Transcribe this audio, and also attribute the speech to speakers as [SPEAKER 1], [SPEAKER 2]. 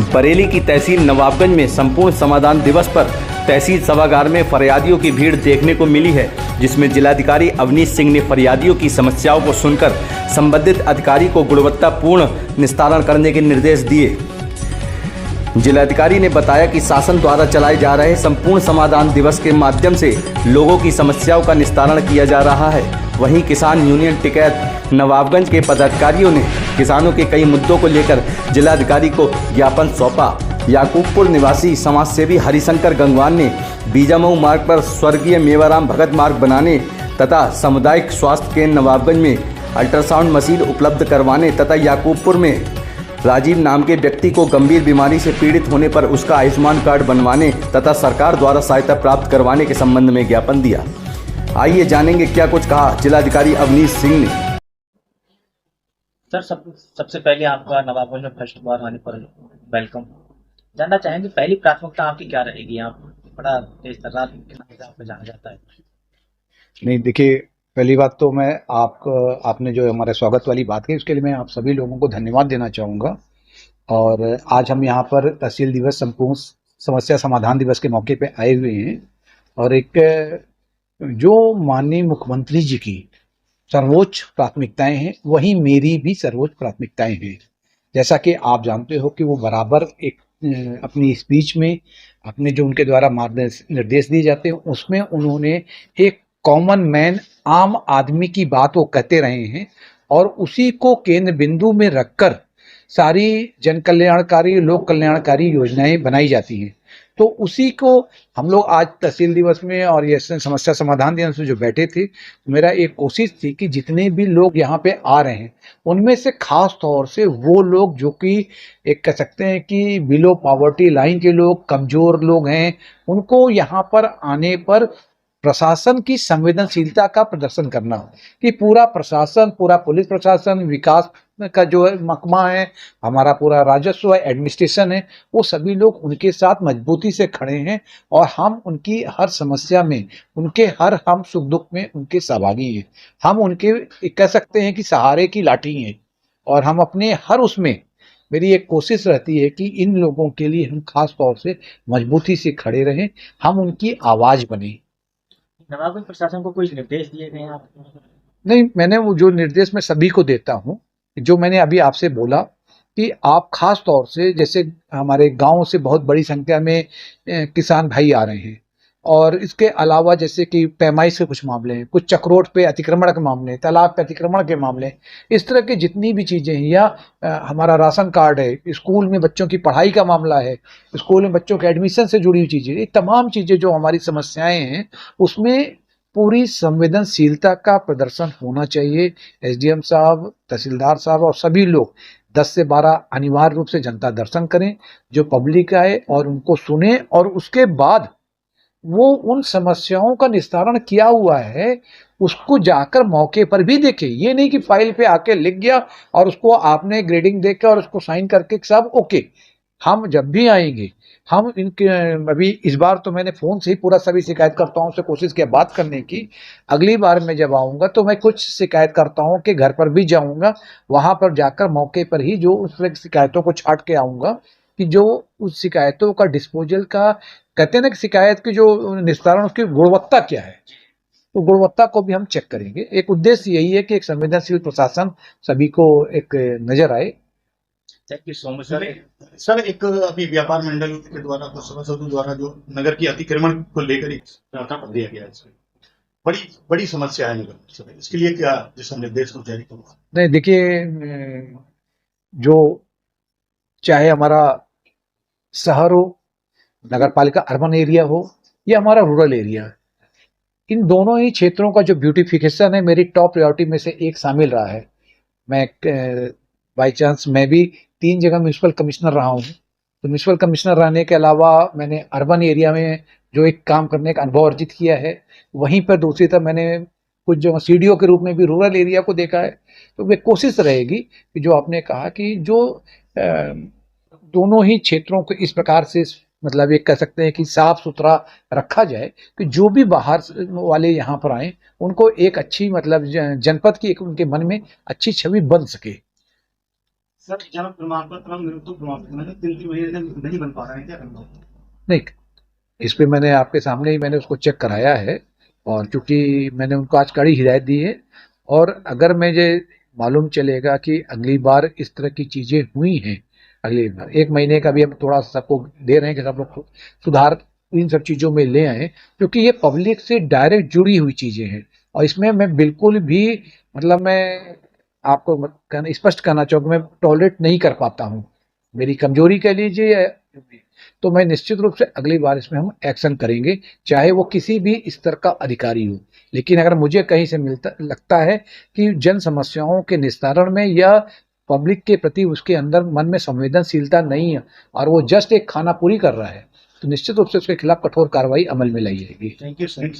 [SPEAKER 1] बरेली की तहसील नवाबगंज में संपूर्ण समाधान दिवस पर तहसील सभागार में फरियादियों की भीड़ देखने को मिली है, जिसमें जिलाधिकारी अवनीश सिंह ने फरियादियों की समस्याओं को सुनकर संबंधित अधिकारी को गुणवत्तापूर्ण निस्तारण करने के निर्देश दिए। जिलाधिकारी ने बताया कि शासन द्वारा चलाए जा रहे संपूर्ण समाधान दिवस के माध्यम से लोगों की समस्याओं का निस्तारण किया जा रहा है। वहीं किसान यूनियन टिकैत नवाबगंज के पदाधिकारियों ने किसानों के कई मुद्दों को लेकर जिलाधिकारी को ज्ञापन सौंपा। याकूबपुर निवासी समाजसेवी हरिशंकर गंगवान ने बीजामऊ मार्ग पर स्वर्गीय मेवाराम भगत मार्ग बनाने तथा सामुदायिक स्वास्थ्य केंद्र नवाबगंज में अल्ट्रासाउंड मशीन उपलब्ध करवाने तथा याकूबपुर में राजीव नाम के व्यक्ति को गंभीर बीमारी से पीड़ित होने पर उसका आयुष्मान कार्ड बनवाने तथा सरकार द्वारा सहायता प्राप्त करवाने के संबंध में ज्ञापन दिया। आइए जानेंगे क्या कुछ कहा जिलाधिकारी अवनीश सिंह ने।
[SPEAKER 2] सर, सबसे पहले आपका नवाबगंज में फर्स्ट बार आने पर वेलकम। जानना चाहेंगे पहली प्राथमिकता आपकी क्या रहेगी? आप बड़ा तेज तर्रार के नाम से आपको जाना जाता है।
[SPEAKER 3] नहीं, देखिए, पहली बात तो मैं आपने जो हमारे स्वागत वाली बात की उसके लिए मैं आप सभी लोगों को धन्यवाद देना चाहूँगा। और आज हम यहाँ पर तहसील दिवस संपूर्ण समस्या समाधान दिवस के मौके पे आए हुए हैं और एक जो माननीय मुख्यमंत्री जी की सर्वोच्च प्राथमिकताएं हैं वही मेरी भी सर्वोच्च प्राथमिकताएं हैं। जैसा कि आप जानते हो कि वो बराबर एक अपनी स्पीच में अपने जो उनके द्वारा निर्देश दिए जाते हैं उसमें उन्होंने एक कॉमन मैन आम आदमी की बात वो कहते रहे हैं और उसी को केंद्र बिंदु में रखकर सारी जन कल्याणकारी लोक कल्याणकारी योजनाएं बनाई जाती हैं। तो उसी को हम लोग आज तहसील दिवस में और ये समस्या समाधान दिवस में जो बैठे थे, मेरा एक कोशिश थी कि जितने भी लोग यहाँ पे आ रहे हैं उनमें से खास तौर से वो लोग जो कि एक कह सकते हैं कि बिलो पॉवर्टी लाइन के लोग, कमजोर लोग हैं, उनको यहाँ पर आने पर प्रशासन की संवेदनशीलता का प्रदर्शन करना कि पूरा प्रशासन, पूरा पुलिस प्रशासन, विकास का जो महकमा है, हमारा पूरा राजस्व है, एडमिनिस्ट्रेशन है, वो सभी लोग उनके साथ मजबूती से खड़े हैं और हम उनकी हर समस्या में, उनके हर हम सुख दुख में उनके सहभागी हैं। हम उनके कह सकते हैं कि सहारे की लाठी हैं और हम अपने हर उसमें मेरी एक कोशिश रहती है कि इन लोगों के लिए हम खास तौर से मजबूती से खड़े रहें, हम उनकी आवाज़ बने।
[SPEAKER 2] नवाबगंज प्रशासन को कुछ निर्देश दिए गए हैं आपको?
[SPEAKER 3] नहीं, मैंने वो जो निर्देश मैं सभी को देता हूँ, जो मैंने अभी आपसे बोला कि आप खास तौर से जैसे हमारे गांव से बहुत बड़ी संख्या में किसान भाई आ रहे हैं और इसके अलावा जैसे कि पैमाइश के कुछ मामले हैं, कुछ चक्रोट पे अतिक्रमण के मामले, तालाब पे अतिक्रमण के मामले, इस तरह की जितनी भी चीज़ें हैं या हमारा राशन कार्ड है, स्कूल में बच्चों की पढ़ाई का मामला है, स्कूल में बच्चों के एडमिशन से जुड़ी हुई चीज़ें, ये तमाम चीज़ें जो हमारी समस्याएं हैं उसमें पूरी संवेदनशीलता का प्रदर्शन होना चाहिए। एसडीएम साहब, तहसीलदार साहब और सभी लोग 10 से 12 अनिवार्य रूप से जनता दर्शन करें, जो पब्लिक आए और उनको सुने और उसके बाद वो उन समस्याओं का निस्तारण किया हुआ है उसको जाकर मौके पर भी देखे। ये नहीं कि फाइल पे आके लिख गया और उसको आपने ग्रेडिंग देकर और उसको साइन करके सब ओके। हम जब भी आएंगे हम इनके अभी इस बार तो मैंने फ़ोन से ही पूरा सभी शिकायतकर्ताओं से कोशिश किया बात करने की। अगली बार मैं जब आऊँगा तो मैं कुछ शिकायतकर्ताओं के घर पर भी जाऊँगा, वहाँ पर जाकर मौके पर ही जो उस शिकायतों को छांट के आऊँगा कि जो उस शिकायतों का डिस्पोजल का कहते हैं ना कि शिकायत की जो निस्तारण उसकी गुणवत्ता क्या है, तो गुणवत्ता को भी हम चेक करेंगे। एक उद्देश्य यही है कि एक संवेदनशील प्रशासन सभी को एक नजर आए।
[SPEAKER 2] Thank you so much
[SPEAKER 4] sir, एक अभी व्यापार मंडल के द्वारा तो सभासदों द्वारा जो नगर की अतिक्रमण को लेकर एक ज्ञापन दिया गया है, बड़ी समस्या है नगर, इसके लिए क्या दिशा निर्देश जारी करूँगा?
[SPEAKER 3] नहीं, देखिए, जो चाहे हमारा शहर हो, नगर पालिका अर्बन एरिया हो या हमारा रूरल एरिया, इन दोनों ही क्षेत्रों का जो ब्यूटिफिकेशन है मेरी टॉप प्रायोरिटी में से एक शामिल रहा है। मैं बाई चांस मैं भी 3 जगह म्यूनसिपल कमिश्नर रहा हूँ, तो म्यूनसिपल कमिश्नर रहने के अलावा मैंने अर्बन एरिया में जो एक काम करने का अनुभव अर्जित किया है, वहीं पर दूसरी तरफ मैंने कुछ जो सीडीओ के रूप में भी रूरल एरिया को देखा है। तो वे कोशिश रहेगी कि जो आपने कहा कि जो दोनों ही क्षेत्रों को इस प्रकार से मतलब एक कह सकते हैं कि साफ सुथरा रखा जाए कि जो भी बाहर वाले यहाँ पर आए उनको एक अच्छी मतलब जनपद की एक उनके मन में अच्छी छवि बन सके।
[SPEAKER 4] सर जन्म प्रमाण पत्र हम मृत्यु प्रमाण पत्र मतलब 3 महीने नहीं बन पा रहे हैं, क्या करना होगा?
[SPEAKER 3] नहीं, इस पे मैंने आपके सामने ही मैंने उसको चेक कराया है, और चूंकि मैंने उनको आज कड़ी हिदायत दी है, और अगर मुझे मालूम चलेगा कि अगली बार इस तरह की चीजें हुई हैं, अगली बार 1 महीने का भी हम थोड़ा सा सबको दे रहे हैं कि सब लोग सुधार इन सब चीजों में ले आए, क्योंकि ये पब्लिक से डायरेक्ट जुड़ी हुई चीजें हैं, और इसमें मैं बिल्कुल भी मतलब मैं आपको स्पष्ट कहना चाहूँगा, मैं टॉलरेट नहीं कर पाता हूँ, मेरी कमजोरी कह लीजिए या, तो मैं निश्चित रूप से अगली बार इसमें हम एक्शन करेंगे, चाहे वो किसी भी स्तर का अधिकारी हो। लेकिन अगर मुझे कहीं से लगता है कि जन समस्याओं के निस्तारण में या पब्लिक के प्रति उसके अंदर मन में संवेदनशीलता नहीं है और वो जस्ट एक खाना पूरी कर रहा है, तो निश्चित रूप से उसके खिलाफ कठोर कार्रवाई अमल में लाई जाएगी।
[SPEAKER 4] Thank you sir.